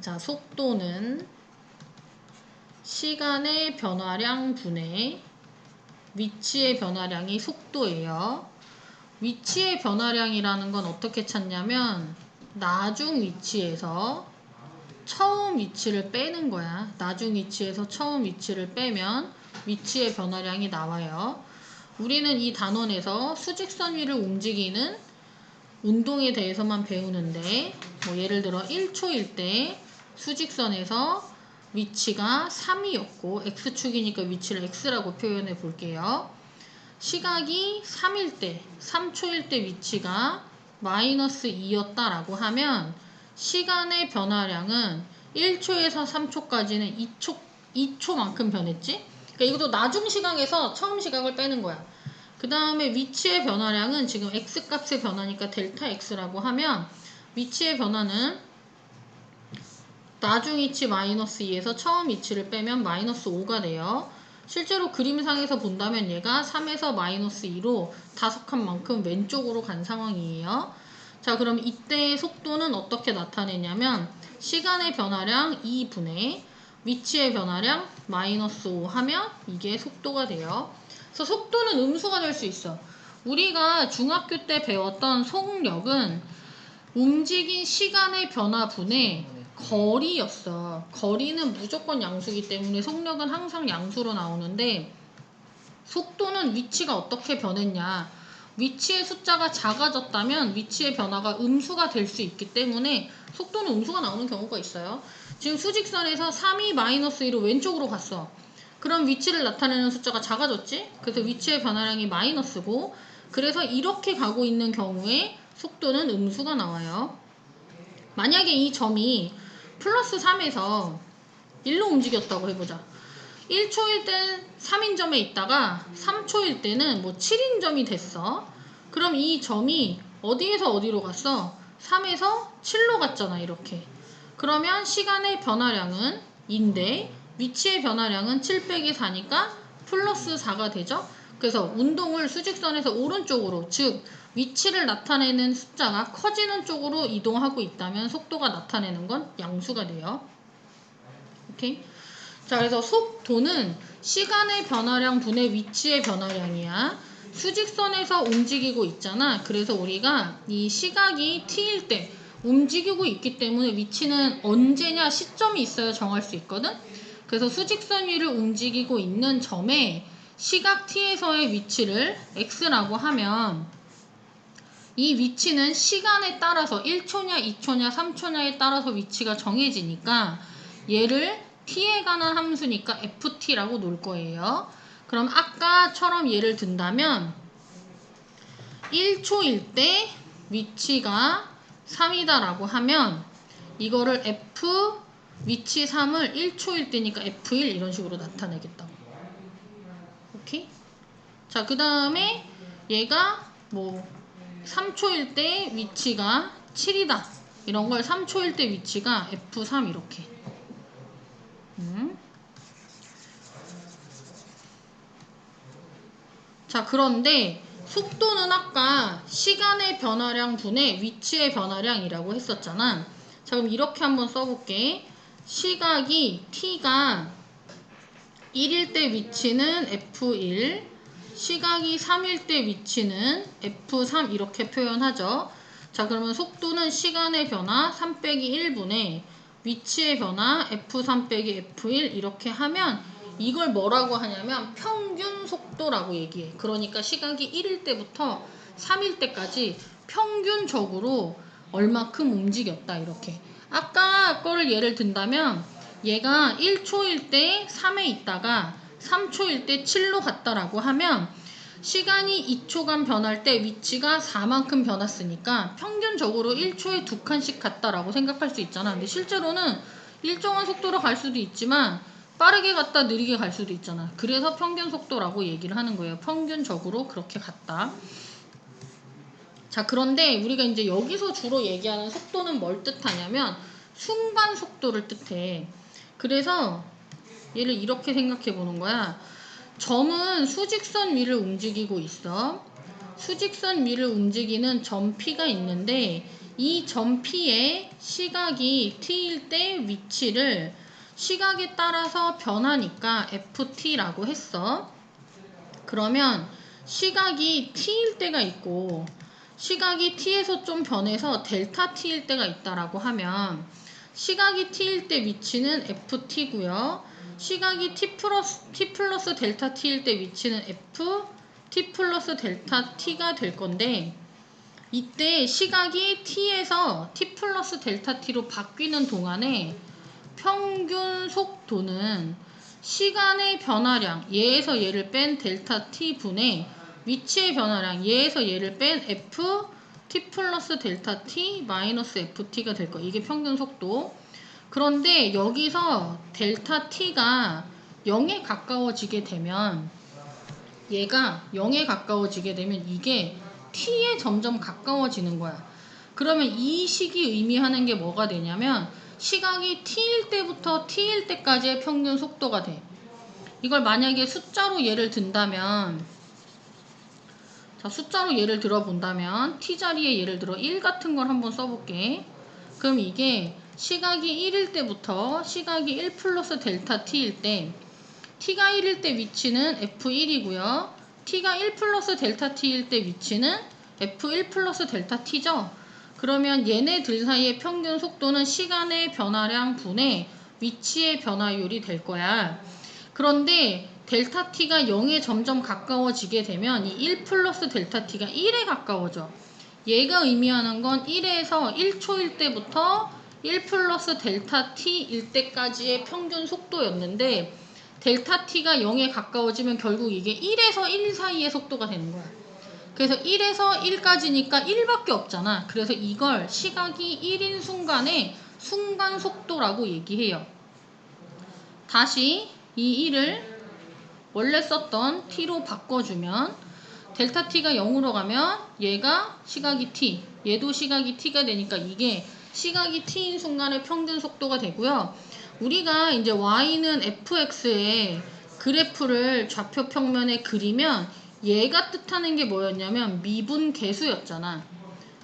자, 속도는 시간의 변화량 분의 위치의 변화량이 속도예요. 위치의 변화량이라는 건 어떻게 찾냐면 나중 위치에서 처음 위치를 빼는 거야. 나중 위치에서 처음 위치를 빼면 위치의 변화량이 나와요. 우리는 이 단원에서 수직선 위를 움직이는 운동에 대해서만 배우는데, 뭐 예를 들어 1초일 때 수직선에서 위치가 3이었고 x축이니까 위치를 x라고 표현해 볼게요. 시각이 3일 때, 3초일 때 위치가 마이너스 2였다라고 하면 시간의 변화량은 1초에서 3초까지는 2초만큼 변했지? 그러니까 이것도 나중 시각에서 처음 시각을 빼는 거야. 그 다음에 위치의 변화량은 지금 x값의 변화니까 델타 x라고 하면 위치의 변화는 나중 위치 마이너스 2에서 처음 위치를 빼면 마이너스 5가 돼요. 실제로 그림상에서 본다면 얘가 3에서 마이너스 2로 다속한 만큼 왼쪽으로 간 상황이에요. 자, 그럼 이때의 속도는 어떻게 나타내냐면 시간의 변화량 2분의 위치의 변화량 마이너스 5 하면 이게 속도가 돼요. 그래서 속도는 음수가 될 수 있어. 우리가 중학교 때 배웠던 속력은 움직인 시간의 변화분의 거리였어. 거리는 무조건 양수이기 때문에 속력은 항상 양수로 나오는데 속도는 위치가 어떻게 변했냐. 위치의 숫자가 작아졌다면 위치의 변화가 음수가 될 수 있기 때문에 속도는 음수가 나오는 경우가 있어요. 지금 수직선에서 3이 마이너스 2로 왼쪽으로 갔어. 그럼 위치를 나타내는 숫자가 작아졌지? 그래서 위치의 변화량이 마이너스고, 그래서 이렇게 가고 있는 경우에 속도는 음수가 나와요. 만약에 이 점이 플러스 3에서 1로 움직였다고 해보자. 1초일 땐 3인점에 있다가 3초일 때는 뭐 7인점이 됐어. 그럼 이 점이 어디에서 어디로 갔어? 3에서 7로 갔잖아, 이렇게. 그러면 시간의 변화량은 2인데 위치의 변화량은 7 빼기 4니까 플러스 4가 되죠. 그래서 운동을 수직선에서 오른쪽으로, 즉 위치를 나타내는 숫자가 커지는 쪽으로 이동하고 있다면 속도가 나타내는 건 양수가 돼요. 오케이? 자, 그래서 속도는 시간의 변화량 분의 위치의 변화량이야. 수직선에서 움직이고 있잖아. 그래서 우리가 이 시각이 t일 때 움직이고 있기 때문에 위치는 언제냐 시점이 있어야 정할 수 있거든. 그래서 수직선 위를 움직이고 있는 점에 시각 t에서의 위치를 x라고 하면 이 위치는 시간에 따라서 1초냐 2초냐 3초냐에 따라서 위치가 정해지니까 얘를 t에 관한 함수니까 ft라고 놓을 거예요. 그럼 아까처럼 예를 든다면 1초일 때 위치가 3이다 라고 하면 이거를 f 위치 3을 1초일 때니까 f1 이런 식으로 나타내겠다고. 오케이? 자, 그 다음에 얘가 뭐 3초일 때 위치가 7이다 이런 걸 3초일 때 위치가 f3 이렇게. 자, 그런데 속도는 아까 시간의 변화량 분의 위치의 변화량이라고 했었잖아. 자, 그럼 이렇게 한번 써볼게. 시각이 t가 1일 때 위치는 f1, 시각이 3일 때 위치는 f3 이렇게 표현하죠. 자, 그러면 속도는 시간의 변화 3 빼기 1분의 위치의 변화 f3 빼기 f1 이렇게 하면 이걸 뭐라고 하냐면 평균 속도라고 얘기해. 그러니까 시각이 1일 때부터 3일 때까지 평균적으로 얼마큼 움직였다 이렇게. 아까 거를 예를 든다면 얘가 1초일 때 3에 있다가 3초일 때 7로 갔다라고 하면 시간이 2초간 변할 때 위치가 4만큼 변했으니까 평균적으로 1초에 2칸씩 갔다라고 생각할 수 있잖아. 근데 실제로는 일정한 속도로 갈 수도 있지만 빠르게 갔다 느리게 갈 수도 있잖아. 그래서 평균 속도라고 얘기를 하는 거예요. 평균적으로 그렇게 갔다. 자, 그런데 우리가 이제 여기서 주로 얘기하는 속도는 뭘 뜻하냐면 순간 속도를 뜻해. 그래서 얘를 이렇게 생각해 보는 거야. 점은 수직선 위를 움직이고 있어. 수직선 위를 움직이는 점 P가 있는데 이 점 P의 시각이 t일 때 위치를 시각에 따라서 변하니까 ft라고 했어. 그러면 시각이 t일 때가 있고 시각이 t에서 좀 변해서 델타 t일 때가 있다라고 하면 시각이 t일 때 위치는 ft고요. 시각이 t 플러스 델타 t일 때 위치는 ft 플러스 델타 t가 될 건데 이때 시각이 t에서 t 플러스 델타 t로 바뀌는 동안에 평균 속도는 시간의 변화량 얘에서 얘를 뺀 델타 t 분의 위치의 변화량 얘에서 얘를 뺀 f t 플러스 델타 t 마이너스 ft가 될 거예요. 이게 평균 속도. 그런데 여기서 델타 t가 0에 가까워지게 되면 얘가 0에 가까워지게 되면 이게 t에 점점 가까워지는 거야. 그러면 이 식이 의미하는 게 뭐가 되냐면 시각이 t일 때부터 t일 때까지의 평균 속도가 돼. 이걸 만약에 숫자로 예를 든다면 자, 숫자로 예를 들어본다면 t자리에 예를 들어 1 같은 걸 한번 써볼게. 그럼 이게 시각이 1일 때부터 시각이 1 플러스 델타 t일 때 t가 1일 때 위치는 f1이고요. t가 1 플러스 델타 t일 때 위치는 f1 플러스 델타 t죠. 그러면 얘네들 사이의 평균 속도는 시간의 변화량 분의 위치의 변화율이 될 거야. 그런데 델타 t가 0에 점점 가까워지게 되면 이 1 플러스 델타 t가 1에 가까워져. 얘가 의미하는 건 1에서 1초일 때부터 1 플러스 델타 t일 때까지의 평균 속도였는데 델타 t가 0에 가까워지면 결국 이게 1에서 1 사이의 속도가 되는 거야. 그래서 1에서 1까지니까 1밖에 없잖아. 그래서 이걸 시각이 1인 순간의 순간 속도라고 얘기해요. 다시 이 1을 원래 썼던 t로 바꿔주면 델타 t가 0으로 가면 얘가 시각이 t, 얘도 시각이 t가 되니까 이게 시각이 t인 순간의 평균 속도가 되고요. 우리가 이제 y는 fx의 그래프를 좌표 평면에 그리면 얘가 뜻하는 게 뭐였냐면 미분 계수였잖아.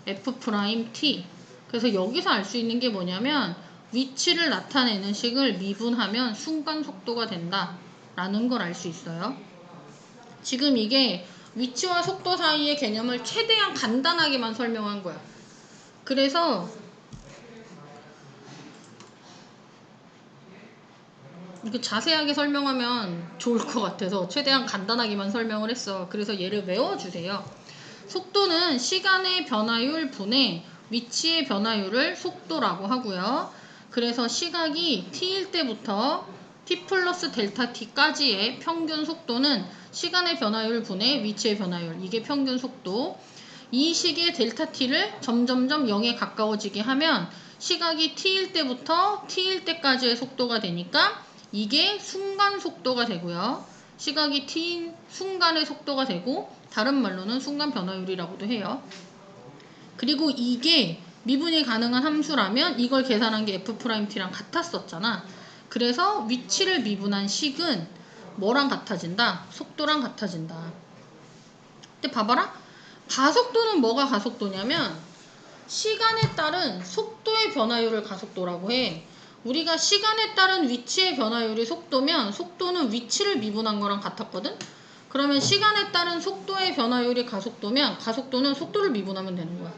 f'(t). 그래서 여기서 알 수 있는 게 뭐냐면 위치를 나타내는 식을 미분하면 순간 속도가 된다 라는 걸 알 수 있어요. 지금 이게 위치와 속도 사이의 개념을 최대한 간단하게만 설명한 거야. 그래서 이거 자세하게 설명하면 좋을 것 같아서 최대한 간단하게만 설명을 했어. 그래서 얘를 외워주세요. 속도는 시간의 변화율 분의 위치의 변화율을 속도라고 하고요. 그래서 시각이 t일 때부터 t 플러스 델타 t까지의 평균 속도는 시간의 변화율 분의 위치의 변화율. 이게 평균 속도. 이 식의 델타 t를 점점점 0에 가까워지게 하면 시각이 t일 때부터 t일 때까지의 속도가 되니까 이게 순간 속도가 되고요. 시각이 t인 순간의 속도가 되고 다른 말로는 순간 변화율이라고도 해요. 그리고 이게 미분이 가능한 함수라면 이걸 계산한 게 f't랑 같았었잖아. 그래서 위치를 미분한 식은 뭐랑 같아진다? 속도랑 같아진다. 근데 봐봐라. 가속도는 뭐가 가속도냐면 시간에 따른 속도의 변화율을 가속도라고 해. 우리가 시간에 따른 위치의 변화율이 속도면 속도는 위치를 미분한 거랑 같았거든? 그러면 시간에 따른 속도의 변화율이 가속도면 가속도는 속도를 미분하면 되는 거야.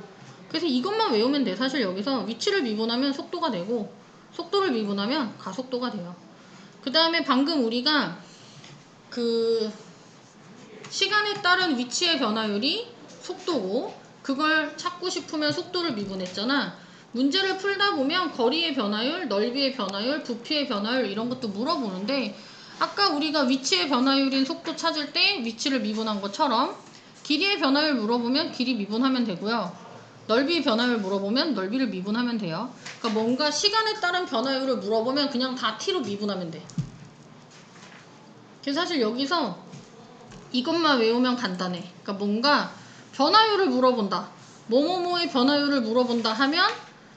그래서 이것만 외우면 돼. 사실 여기서 위치를 미분하면 속도가 되고 속도를 미분하면 가속도가 돼요. 그 다음에 방금 우리가 그 시간에 따른 위치의 변화율이 속도고 그걸 찾고 싶으면 속도를 미분했잖아. 문제를 풀다 보면 거리의 변화율, 넓이의 변화율, 부피의 변화율 이런 것도 물어보는데 아까 우리가 위치의 변화율인 속도 찾을 때 위치를 미분한 것처럼 길이의 변화율 물어보면 길이 미분하면 되고요. 넓이의 변화율 물어보면 넓이를 미분하면 돼요. 그러니까 뭔가 시간에 따른 변화율을 물어보면 그냥 다 t로 미분하면 돼. 그래서 사실 여기서 이것만 외우면 간단해. 그러니까 뭔가 변화율을 물어본다. 뭐뭐뭐의 변화율을 물어본다 하면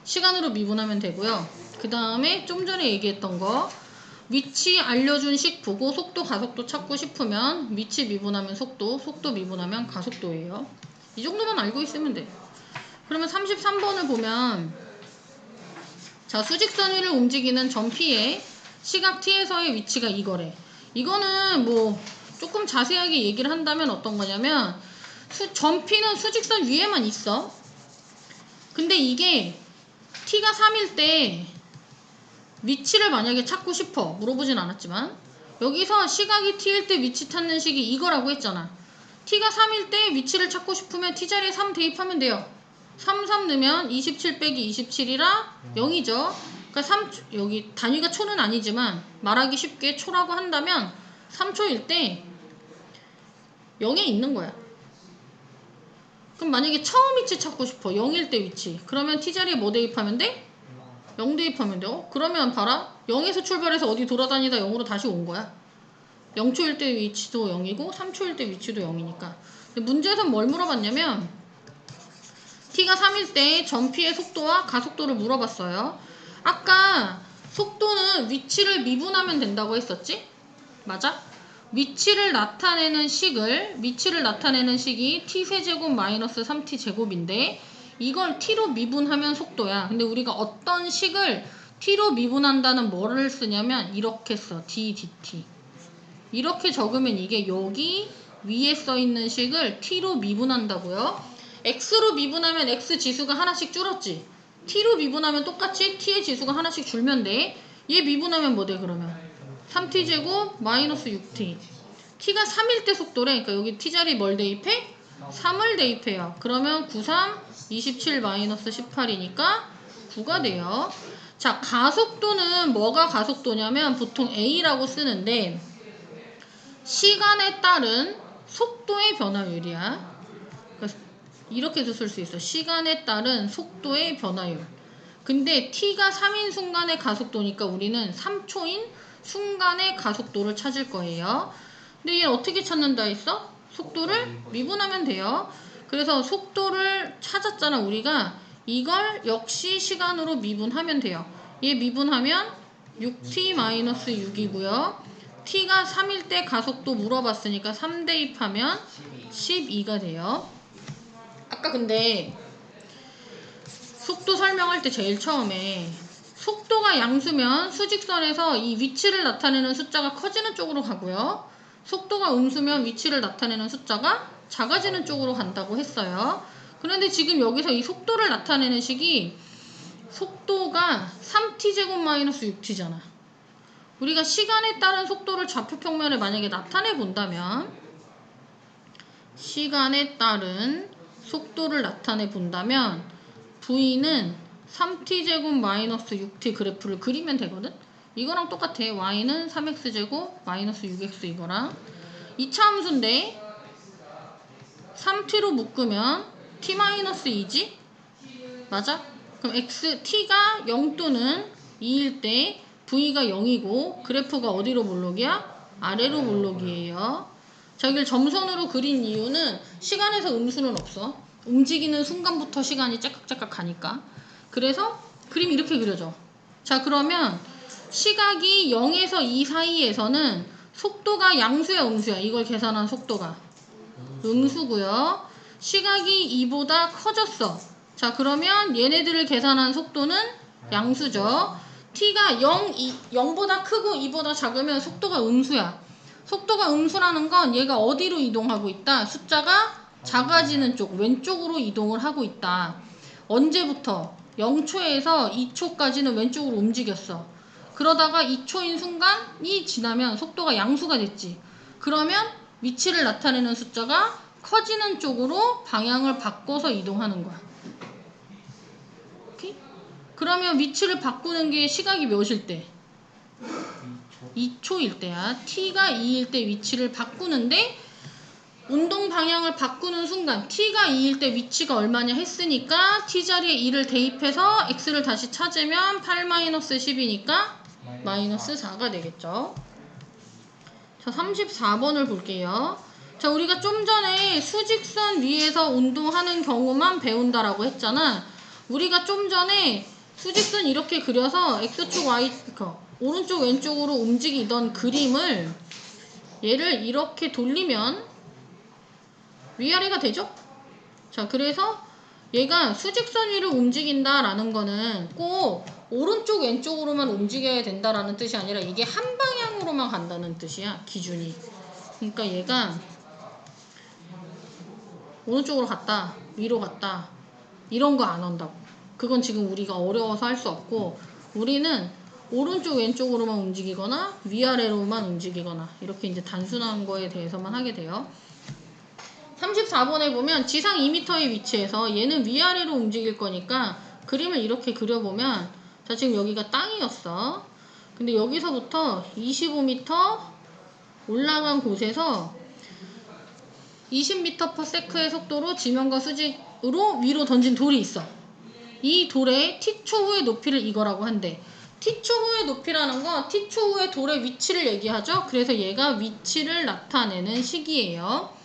시간으로 미분하면 되고요. 그 다음에 좀 전에 얘기했던 거 위치 알려준 식 보고 속도 가속도 찾고 싶으면 위치 미분하면 속도, 속도 미분하면 가속도예요. 이 정도만 알고 있으면 돼. 그러면 33번을 보면 자, 수직선 위를 움직이는 점 P의 시각 T에서의 위치가 이거래. 이거는 뭐 조금 자세하게 얘기를 한다면 어떤 거냐면 점 P는 수직선 위에만 있어. 근데 이게 T가 3일 때 위치를 만약에 찾고 싶어. 물어보진 않았지만 여기서 시각이 T일 때 위치 찾는 식이 이거라고 했잖아. T가 3일 때 위치를 찾고 싶으면 T자리에 3 대입하면 돼요. 3 넣으면 27 빼기 27이라 0이죠. 그러니까 3, 여기 단위가 초는 아니지만 말하기 쉽게 초라고 한다면 3초일 때 0에 있는 거야. 그럼 만약에 처음 위치 찾고 싶어. 0일 때 위치. 그러면 T자리에 뭐 대입하면 돼? 0 대입하면 돼요. 그러면 봐라. 0에서 출발해서 어디 돌아다니다 0으로 다시 온 거야. 0초일 때 위치도 0이고 3초일 때 위치도 0이니까. 근데 문제에선 뭘 물어봤냐면 T가 3일 때 점 P의 속도와 가속도를 물어봤어요. 아까 속도는 위치를 미분하면 된다고 했었지? 맞아? 위치를 나타내는 식이 T세제곱 마이너스 3T제곱인데 이걸 T로 미분하면 속도야. 근데 우리가 어떤 식을 T로 미분한다는 뭐를 쓰냐면 이렇게 써. d dt. 이렇게 적으면 이게 여기 위에 써있는 식을 T로 미분한다고요. X로 미분하면 X 지수가 하나씩 줄었지. T로 미분하면 똑같이 T의 지수가 하나씩 줄면 돼. 얘 미분하면 뭐 돼 그러면? 3T제곱 마이너스 6T. T가 3일 때 속도래. 그러니까 여기 T자리 뭘 대입해? 3을 대입해요. 그러면 9, 3, 27 마이너스 18이니까 9가 돼요. 자, 가속도는 뭐가 가속도냐면 보통 A라고 쓰는데 시간에 따른 속도의 변화율이야. 이렇게도 쓸 수 있어. 시간에 따른 속도의 변화율. 근데 T가 3인 순간의 가속도니까 우리는 3초인 순간의 가속도를 찾을 거예요. 근데 얘 어떻게 찾는다 했어? 속도를 미분하면 돼요. 그래서 속도를 찾았잖아 우리가. 이걸 역시 시간으로 미분하면 돼요. 얘 미분하면 6t-6이고요. t가 3일 때 가속도 물어봤으니까 3 대입하면 12가 돼요. 아까 근데 속도 설명할 때 제일 처음에 속도가 양수면 수직선에서 이 위치를 나타내는 숫자가 커지는 쪽으로 가고요. 속도가 음수면 위치를 나타내는 숫자가 작아지는 쪽으로 간다고 했어요. 그런데 지금 여기서 이 속도를 나타내는 식이 속도가 3t제곱 마이너스 6t잖아. 우리가 시간에 따른 속도를 좌표 평면에 만약에 나타내 본다면 시간에 따른 속도를 나타내 본다면 V는 3t제곱 마이너스 6t 그래프를 그리면 되거든? 이거랑 똑같아. Y는 3x제곱 마이너스 6x 이거랑 2차 함수인데 3t로 묶으면 t-2지? 맞아? 그럼 t가 0 또는 2일 때 V가 0이고 그래프가 어디로 몰록이야? 아래로 몰록이에요. 자, 이걸 점선으로 그린 이유는 시간에서 음수는 없어. 움직이는 순간부터 시간이 째깍째깍 가니까. 그래서 그림이 이렇게 그려져. 자, 그러면 시각이 0에서 2 사이에서는 속도가 양수야 음수야? 이걸 계산한 속도가 음수고요. 시각이 2보다 커졌어. 자, 그러면 얘네들을 계산한 속도는 양수죠. t가 0보다 크고 2보다 작으면 속도가 음수야. 속도가 음수라는 건 얘가 어디로 이동하고 있다? 숫자가 작아지는 쪽, 왼쪽으로 이동을 하고 있다. 언제부터? 0초에서 2초까지는 왼쪽으로 움직였어. 그러다가 2초인 순간이 지나면 속도가 양수가 됐지. 그러면 위치를 나타내는 숫자가 커지는 쪽으로 방향을 바꿔서 이동하는 거야. 오케이? 그러면 위치를 바꾸는 게 시각이 몇일 때? 2초일 때야. t가 2일 때 위치를 바꾸는데 운동 방향을 바꾸는 순간 t가 2일 때 위치가 얼마냐 했으니까 t자리에 2를 대입해서 x를 다시 찾으면 8-10이니까 마이너스 4가 되겠죠. 자, 34번을 볼게요. 자, 우리가 좀 전에 수직선 위에서 운동하는 경우만 배운다라고 했잖아. 우리가 좀 전에 수직선 이렇게 그려서 x축 y축 오른쪽 왼쪽으로 움직이던 그림을 얘를 이렇게 돌리면 위아래가 되죠? 자, 그래서 얘가 수직선 위로 움직인다라는 거는 꼭 오른쪽 왼쪽으로만 움직여야 된다라는 뜻이 아니라 이게 한 방향으로만 간다는 뜻이야, 기준이. 그러니까 얘가 오른쪽으로 갔다, 위로 갔다 이런 거 안 한다고. 그건 지금 우리가 어려워서 할 수 없고, 우리는 오른쪽 왼쪽으로만 움직이거나 위아래로만 움직이거나 이렇게 이제 단순한 거에 대해서만 하게 돼요. 34번에 보면 지상 2m의 위치에서 얘는 위아래로 움직일 거니까 그림을 이렇게 그려보면, 자 지금 여기가 땅이었어. 근데 여기서부터 25m 올라간 곳에서 20m/s의 속도로 지면과 수직으로 위로 던진 돌이 있어. 이 돌의 t초 후의 높이를 이거라고 한대. t초 후의 높이라는 건 t초 후의 돌의 위치를 얘기하죠. 그래서 얘가 위치를 나타내는 식이에요.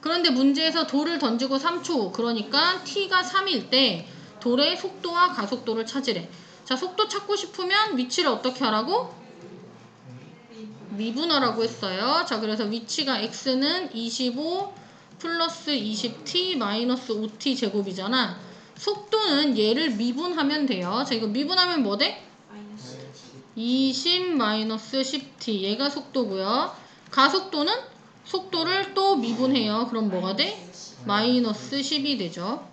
그런데 문제에서 돌을 던지고 3초 후, 그러니까 t가 3일 때 돌의 속도와 가속도를 찾으래. 자, 속도 찾고 싶으면 위치를 어떻게 하라고? 미분하라고 했어요. 자, 그래서 위치가 x는 25 플러스 20t 마이너스 5t 제곱이잖아. 속도는 얘를 미분하면 돼요. 자, 이거 미분하면 뭐 돼? 20 마이너스 10t. 얘가 속도고요. 가속도는 속도를 또 미분해요. 그럼 뭐가 돼? 마이너스 10이 되죠.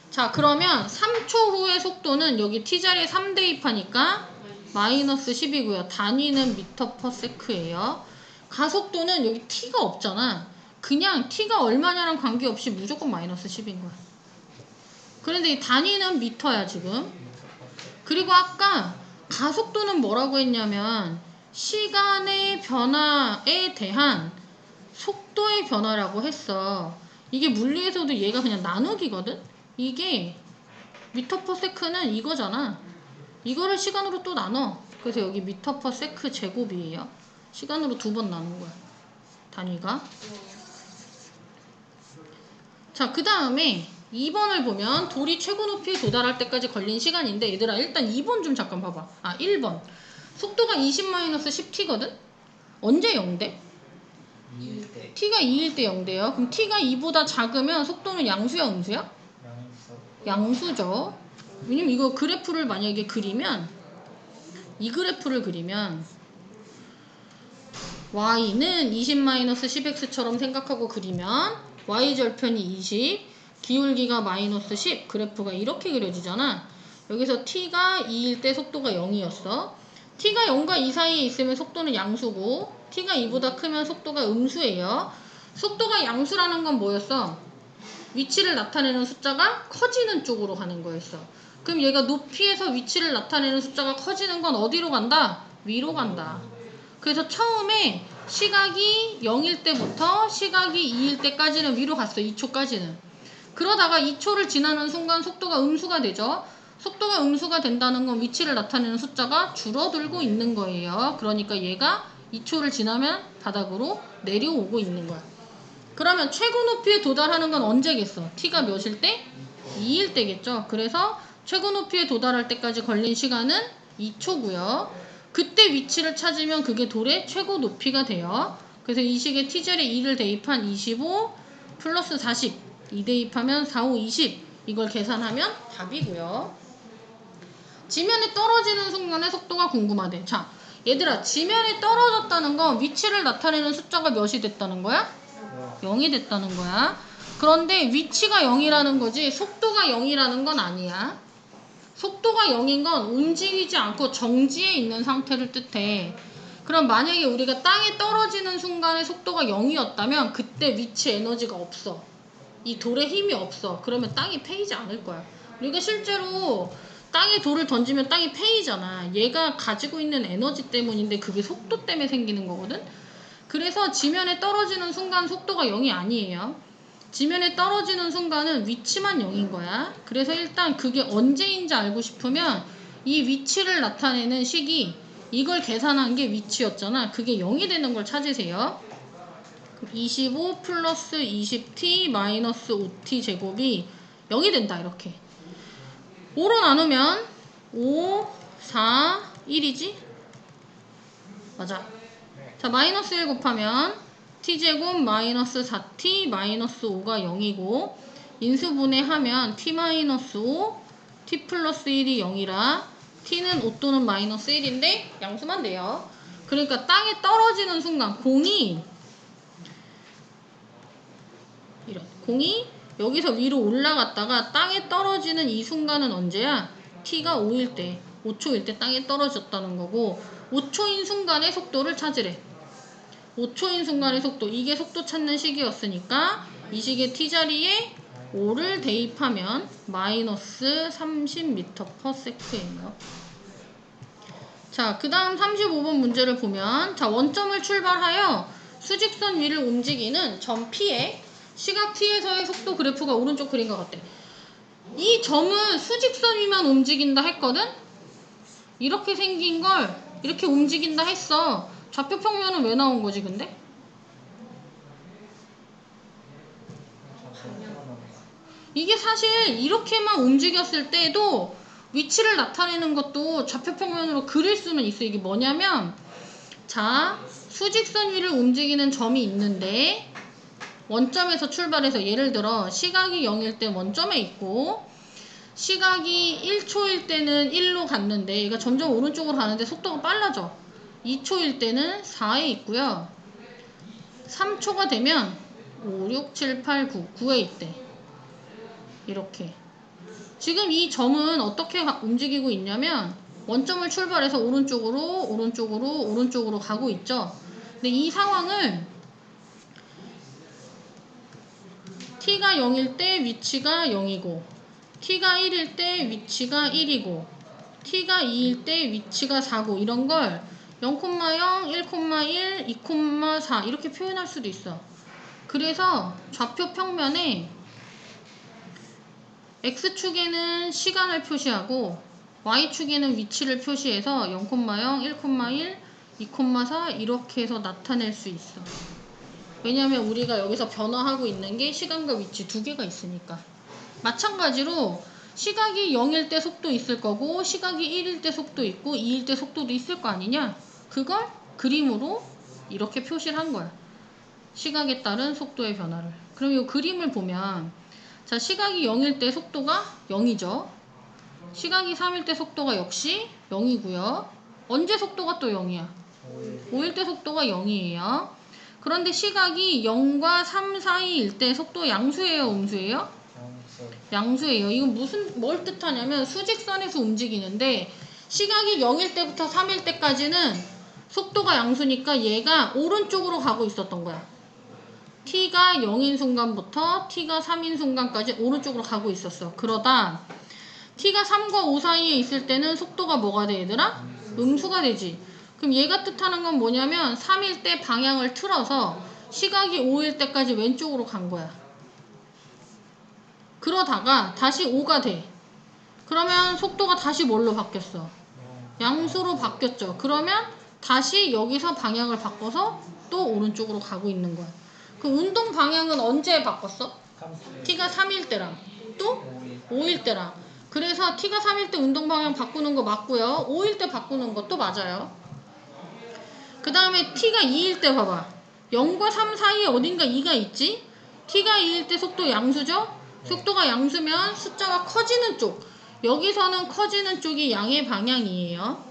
자, 그러면 3초 후의 속도는 여기 t자리에 3 대입하니까 마이너스 10이고요. 단위는 미터 퍼 세크예요. 가속도는 여기 t가 없잖아. 그냥 t가 얼마냐랑 관계없이 무조건 마이너스 10인 거야. 그런데 이 단위는 미터야 지금. 그리고 아까 가속도는 뭐라고 했냐면 시간의 변화에 대한 속도의 변화라고 했어. 이게 물리에서도 얘가 그냥 나누기거든? 이게 미터 퍼 세크는 이거잖아. 이거를 시간으로 또 나눠. 그래서 여기 미터 퍼 세크 제곱이에요. 시간으로 2번 나눈 거야. 단위가. 자, 그 다음에 2번을 보면 돌이 최고 높이에 도달할 때까지 걸린 시간인데, 얘들아 일단 2번 좀 잠깐 봐봐. 1번. 속도가 20-10t거든? 언제 0돼? 2일 때. t가 2일 때 0돼요. 그럼 t가 2보다 작으면 속도는 양수야, 음수야? 양수죠. 왜냐면 이거 그래프를 만약에 그리면, 이 그래프를 그리면 y는 20-10x처럼 생각하고 그리면 y절편이 20, 기울기가 마이너스 10, 그래프가 이렇게 그려지잖아. 여기서 t가 2일 때 속도가 0이었어. t가 0과 2 사이에 있으면 속도는 양수고, t가 2보다 크면 속도가 음수예요. 속도가 양수라는 건 뭐였어? 위치를 나타내는 숫자가 커지는 쪽으로 가는 거였어. 그럼 얘가 높이에서 위치를 나타내는 숫자가 커지는 건 어디로 간다? 위로 간다. 그래서 처음에 시각이 0일 때부터 시각이 2일 때까지는 위로 갔어. 2초까지는. 그러다가 2초를 지나는 순간 속도가 음수가 되죠. 속도가 음수가 된다는 건 위치를 나타내는 숫자가 줄어들고 있는 거예요. 그러니까 얘가 2초를 지나면 바닥으로 내려오고 있는 거야. 그러면 최고 높이에 도달하는 건 언제겠어? t가 몇일 때? 2일 때겠죠. 그래서 최고 높이에 도달할 때까지 걸린 시간은 2초고요. 그때 위치를 찾으면 그게 돌의 최고 높이가 돼요. 그래서 이 식에 t절에 2를 대입한 25 플러스 40, 2 대입하면 4, 5, 20. 이걸 계산하면 답이고요. 지면에 떨어지는 순간의 속도가 궁금하대. 자, 얘들아, 지면에 떨어졌다는 건 위치를 나타내는 숫자가 몇이 됐다는 거야? 0이 됐다는 거야. 그런데 위치가 0이라는 거지 속도가 0이라는 건 아니야. 속도가 0인 건 움직이지 않고 정지해 있는 상태를 뜻해. 그럼 만약에 우리가 땅에 떨어지는 순간에 속도가 0이었다면 그때 위치 에너지가 없어. 이 돌에 힘이 없어. 그러면 땅이 패이지 않을 거야. 우리가 실제로 땅에 돌을 던지면 땅이 패이잖아. 얘가 가지고 있는 에너지 때문인데 그게 속도 때문에 생기는 거거든. 그래서 지면에 떨어지는 순간 속도가 0이 아니에요. 지면에 떨어지는 순간은 위치만 0인 거야. 그래서 일단 그게 언제인지 알고 싶으면 이 위치를 나타내는 식이 이걸 계산한 게 위치였잖아. 그게 0이 되는 걸 찾으세요. 25 플러스 20t 마이너스 5t 제곱이 0이 된다. 이렇게 5로 나누면 5, 4, 1이지? 맞아. 자, 마이너스 1 곱하면 t제곱 마이너스 4t 마이너스 5가 0이고 인수분해하면 t-5, t 플러스 1이 0이라 t는 5 또는 마이너스 1인데 양수만 돼요. 그러니까 땅에 떨어지는 순간 공이 여기서 위로 올라갔다가 땅에 떨어지는 이 순간은 언제야? t가 5일 때, 5초일 때 땅에 떨어졌다는 거고 5초인 순간의 속도를 찾으래. 5초인 순간의 속도, 이게 속도 찾는 식이었으니까 이 식의 t자리에 5를 대입하면 마이너스 30m/s예요. 자, 그 다음 35번 문제를 보면, 자, 원점을 출발하여 수직선 위를 움직이는 점 P에 시각 T에서의 속도 그래프가 오른쪽 그린 것 같아. 이 점은 수직선 위만 움직인다 했거든? 이렇게 생긴 걸 이렇게 움직인다 했어. 좌표 평면은 왜 나온 거지, 근데? 이게 사실 이렇게만 움직였을 때도 위치를 나타내는 것도 좌표 평면으로 그릴 수는 있어. 이게 뭐냐면, 자, 수직선 위를 움직이는 점이 있는데 원점에서 출발해서 예를 들어 시각이 0일 때 원점에 있고 시각이 1초일 때는 1로 갔는데 얘가 점점 오른쪽으로 가는데 속도가 빨라져. 2초일 때는 4에 있고요. 3초가 되면 5, 6, 7, 8, 9, 9에 있대. 이렇게. 지금 이 점은 어떻게 움직이고 있냐면 원점을 출발해서 오른쪽으로 가고 있죠. 근데 이 상황을 t가 0일 때 위치가 0이고 t가 1일 때 위치가 1이고 t가 2일 때 위치가 4고 이런 걸 0,0, 1,1, 2,4 이렇게 표현할 수도 있어. 그래서 좌표 평면에 X축에는 시간을 표시하고 Y축에는 위치를 표시해서 0,0, 1,1, 2,4 이렇게 해서 나타낼 수 있어. 왜냐하면 우리가 여기서 변화하고 있는 게 시간과 위치 두 개가 있으니까. 마찬가지로 시각이 0일 때 속도 있을 거고 시각이 1일 때 속도 있고 2일 때 속도도 있을 거 아니냐. 그걸 그림으로 이렇게 표시를 한 거야. 시각에 따른 속도의 변화를. 그럼 이 그림을 보면, 자, 시각이 0일 때 속도가 0이죠. 시각이 3일 때 속도가 역시 0이고요. 언제 속도가 또 0이야? 5일 때 속도가 0이에요. 그런데 시각이 0과 3 사이일 때 속도 양수예요, 음수예요? 양수예요. 이건 뭘 뜻하냐면 수직선에서 움직이는데 시각이 0일 때부터 3일 때까지는 속도가 양수니까 얘가 오른쪽으로 가고 있었던 거야. t가 0인 순간부터 t가 3인 순간까지 오른쪽으로 가고 있었어. 그러다 t가 3과 5 사이에 있을 때는 속도가 뭐가 돼, 얘들아? 음수가 되지. 그럼 얘가 뜻하는 건 뭐냐면 3일 때 방향을 틀어서 시각이 5일 때까지 왼쪽으로 간 거야. 그러다가 다시 5가 돼. 그러면 속도가 다시 뭘로 바뀌었어? 양수로 바뀌었죠. 그러면 다시 여기서 방향을 바꿔서 또 오른쪽으로 가고 있는 거야. 그 운동 방향은 언제 바꿨어? t가 3일 때랑 또 5일 때랑. 그래서 t가 3일 때 운동 방향 바꾸는 거 맞고요. 5일 때 바꾸는 것도 맞아요. 그 다음에 t가 2일 때 봐봐. 0과 3 사이에 어딘가 2가 있지? t가 2일 때 속도 양수죠? 속도가 양수면 숫자가 커지는 쪽. 여기서는 커지는 쪽이 양의 방향이에요.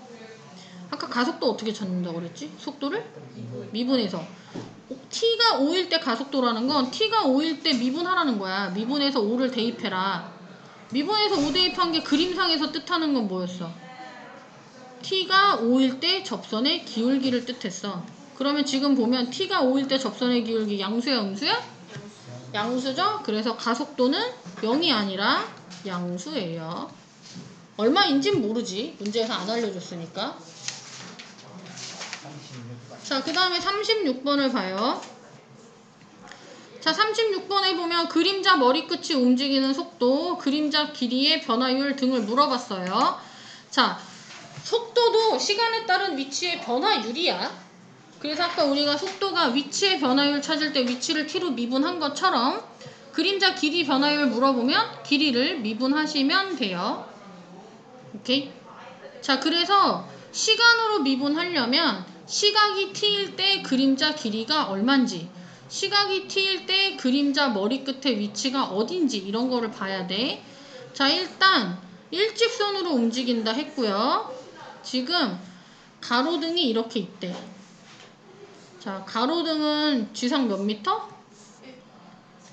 아까 가속도 어떻게 찾는다고 그랬지? 속도를? 미분해서. t가 5일 때 가속도라는 건 t가 5일 때 미분하라는 거야. 미분해서 5를 대입해라. 미분해서 5 대입한 게 그림상에서 뜻하는 건 뭐였어? t가 5일 때 접선의 기울기를 뜻했어. 그러면 지금 보면 t가 5일 때 접선의 기울기 양수야, 음수야? 양수죠? 그래서 가속도는 0이 아니라 양수예요. 얼마인진 모르지. 문제에서 안 알려줬으니까. 자, 그 다음에 36번을 봐요. 자, 36번에 보면 그림자 머리끝이 움직이는 속도, 그림자 길이의 변화율 등을 물어봤어요. 자, 속도도 시간에 따른 위치의 변화율이야. 그래서 아까 우리가 속도가 위치의 변화율 찾을 때 위치를 t로 미분한 것처럼 그림자 길이 변화율 물어보면 길이를 미분하시면 돼요. 오케이? 자, 그래서 시간으로 미분하려면 시각이 t일 때 그림자 길이가 얼만지, 시각이 t일 때 그림자 머리끝의 위치가 어딘지 이런 거를 봐야 돼. 자, 일단 일직선으로 움직인다 했고요. 지금 가로등이 이렇게 있대. 자, 가로등은 지상 몇 미터?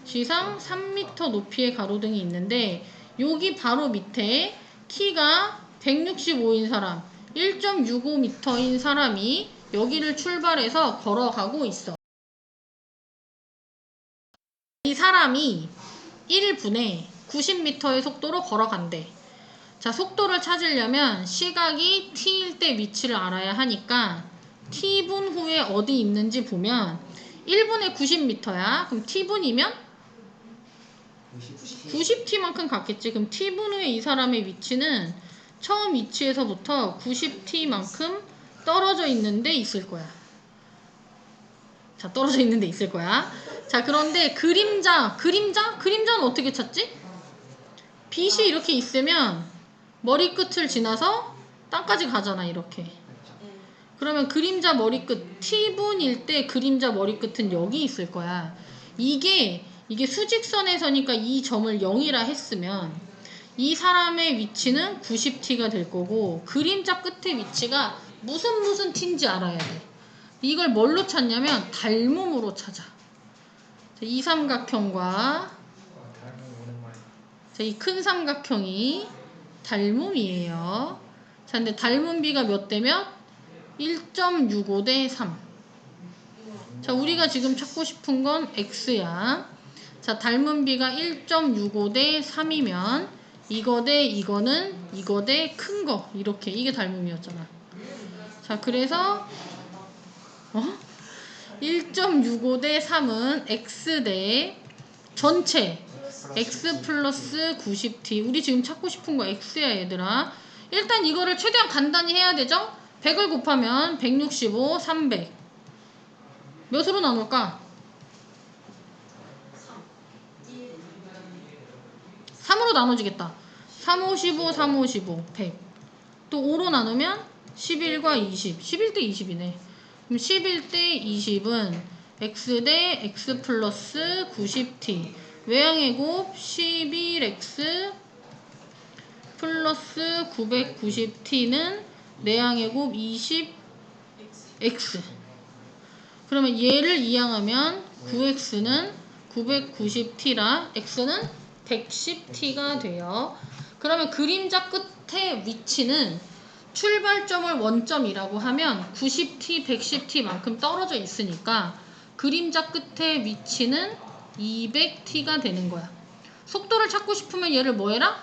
지상 3m 높이의 가로등이 있는데 여기 바로 밑에 키가 165인 사람, 1.65m인 사람이 여기를 출발해서 걸어가고 있어. 이 사람이 1분에 90m의 속도로 걸어간대. 자, 속도를 찾으려면 시각이 t일 때 위치를 알아야 하니까 t분 후에 어디 있는지 보면 1분에 90m야. 그럼 t분이면 90t만큼 갔겠지. 그럼 t분 후에 이 사람의 위치는 처음 위치에서부터 90t만큼 떨어져 있는데 있을 거야. 자, 떨어져 있는데 있을 거야. 자, 그런데 그림자는 어떻게 찾지? 빛이 이렇게 있으면 머리끝을 지나서 땅까지 가잖아, 이렇게. 그러면 그림자 머리끝 t분일 때 그림자 머리끝은 여기 있을 거야. 이게 수직선에서니까 이 점을 0이라 했으면 이 사람의 위치는 90t가 될 거고 그림자 끝의 위치가 무슨 t인지 알아야 돼. 이걸 뭘로 찾냐면 닮음으로 찾아. 이 삼각형과 이 큰 삼각형이 닮음이에요. 자, 근데 닮음비가 몇 대 몇? 1.65 대 3. 자, 우리가 지금 찾고 싶은 건 x야. 자, 닮음비가 1.65 대 3이면 이거 대 이거는 이거 대 큰 거. 이렇게. 이게 닮음이었잖아. 자, 그래서 1.65 대 3은 x 대 전체 x 플러스 90t. 우리 지금 찾고 싶은 거 x야, 얘들아. 일단 이거를 최대한 간단히 해야 되죠? 100을 곱하면 165, 300. 몇으로 나눌까? 3으로 나눠지겠다. 3, 5, 15, 3, 5, 15, 100. 또 5로 나누면 11과 20. 11대 20이네. 그럼 11대 20은 x 대 x 플러스 90t. 외양의 곱 11x 플러스 990t는 내양의 곱 20x. 그러면 얘를 이항하면 9x는 990t라 x는 110t가 돼요. 그러면 그림자 끝의 위치는 출발점을 원점이라고 하면 90t, 110t만큼 떨어져 있으니까 그림자 끝의 위치는 200t가 되는 거야. 속도를 찾고 싶으면 얘를 뭐 해라?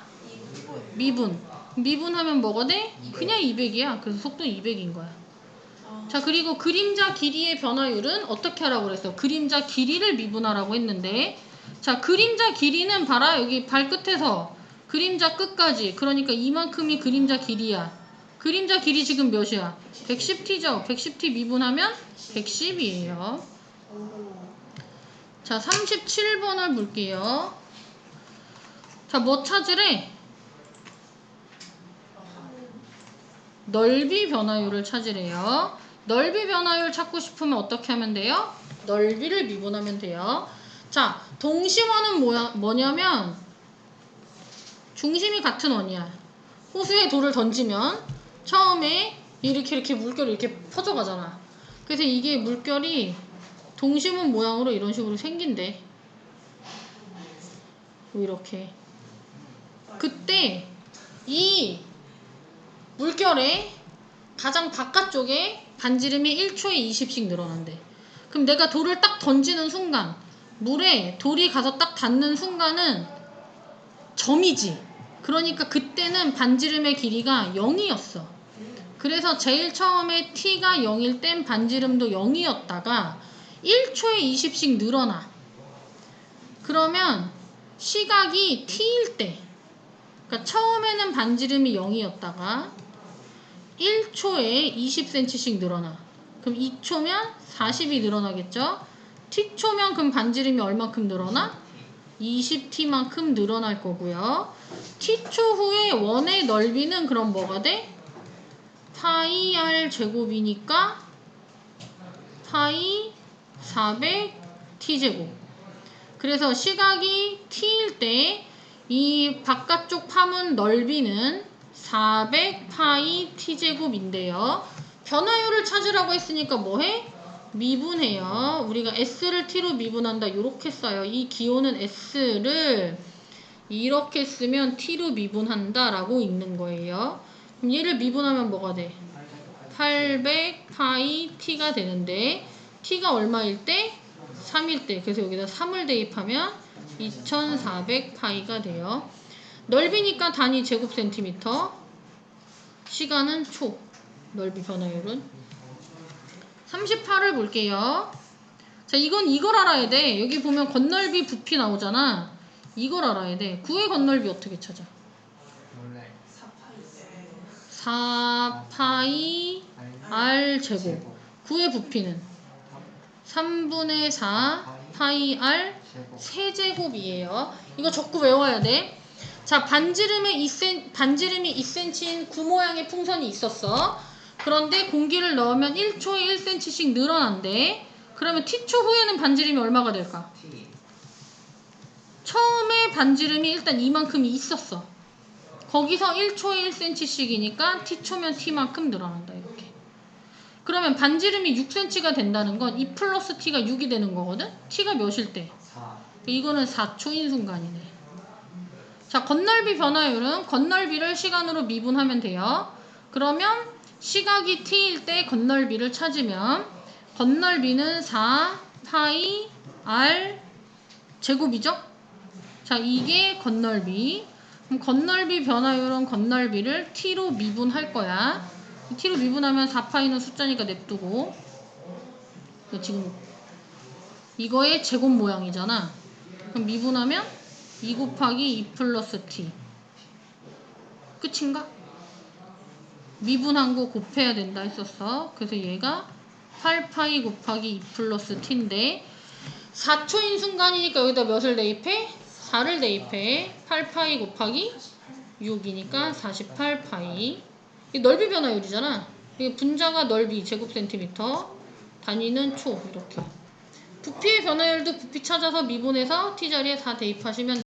미분하면 뭐가 돼? 그냥 200이야. 그래서 속도 200인 거야. 자, 그리고 그림자 길이의 변화율은 어떻게 하라고 그랬어? 그림자 길이를 미분하라고 했는데, 자, 그림자 길이는 봐라. 여기 발끝에서 그림자 끝까지. 그러니까 이만큼이 그림자 길이야. 그림자 길이 지금 몇이야? 110t죠. 110t 미분하면 110이에요. 자, 37번을 볼게요. 자, 뭐 찾으래? 넓이 변화율을 찾으래요. 넓이 변화율 찾고 싶으면 어떻게 하면 돼요? 넓이를 미분하면 돼요. 자, 동심원은 뭐냐면 중심이 같은 원이야. 호수에 돌을 던지면 처음에 이렇게 물결이 이렇게 퍼져가잖아. 그래서 이게 물결이 동심원 모양으로 이런 식으로 생긴대. 이렇게. 그때 이 물결의 가장 바깥쪽에 반지름이 1초에 20씩 늘어난대. 그럼 내가 돌을 딱 던지는 순간, 물에 돌이 가서 딱 닿는 순간은 점이지. 그러니까 그때는 반지름의 길이가 0이었어. 그래서 제일 처음에 t가 0일 땐 반지름도 0이었다가 1초에 20씩 늘어나. 그러면 시각이 t일 때, 그러니까 처음에는 반지름이 0이었다가 1초에 20cm씩 늘어나. 그럼 2초면 40이 늘어나겠죠? t초면 그럼 반지름이 얼마큼 늘어나? 20t만큼 늘어날 거고요. t초 후에 원의 넓이는 그럼 뭐가 돼? 파이 r 제곱이니까 파이 400 t제곱. 그래서 시각이 t일 때 이 바깥쪽 파문 넓이는 400파이 t제곱인데요. 변화율을 찾으라고 했으니까 뭐해? 미분해요. 우리가 s를 t로 미분한다. 이렇게 써요. 이 기호는 s를 이렇게 쓰면 t로 미분한다 라고 읽는 거예요. 그럼 얘를 미분하면 뭐가 돼? 800파이 t가 되는데 t가 얼마일 때? 3일 때. 그래서 여기다 3을 대입하면 2400파이가 돼요. 넓이니까 단위 제곱센티미터, 시간은 초, 넓이 변화율은. 38을 볼게요. 자, 이걸 알아야 돼. 여기 보면 건널비 부피 나오잖아. 이걸 알아야 돼. 구의 건널비 어떻게 찾아? 몰라요. 4파이 r 제곱. 구의 부피는 3분의 4 파이 r 세제곱이에요. 이거 적고 외워야 돼. 자, 반지름이 2cm인 구 모양의 풍선이 있었어. 그런데 공기를 넣으면 1초에 1cm씩 늘어난대. 그러면 t초 후에는 반지름이 얼마가 될까? T. 처음에 반지름이 일단 이만큼이 있었어. 거기서 1초에 1cm씩이니까 t초면 t만큼 늘어난다. 이렇게. 그러면 반지름이 6cm가 된다는 건 2 플러스 t가 6이 되는 거거든? t가 몇일 때? 4. 이거는 4초인 순간이네. 자, 건널비 변화율은 건널비를 시간으로 미분하면 돼요. 그러면 시각이 t일 때 건널비를 찾으면 건널비는 4파이 r 제곱이죠? 자, 이게 건널비. 그럼 건널비 변화율은 건널비를 t로 미분할 거야. t로 미분하면 4파이는 숫자니까 냅두고. 지금 이거의 제곱 모양이잖아. 그럼 미분하면 2 곱하기 2 플러스 t. 끝인가? 미분한 거 곱해야 된다 했었어. 그래서 얘가 8파이 곱하기 2 플러스 t인데 4초인 순간이니까 여기다 몇을 대입해? 4를 대입해. 8파이 곱하기 6이니까 48파이. 이 넓이 변화율이잖아. 이 분자가 넓이 제곱센티미터, 단위는 초. 이렇게. 부피의 변화율도 부피 찾아서 미분해서 t 자리에 4 대입하시면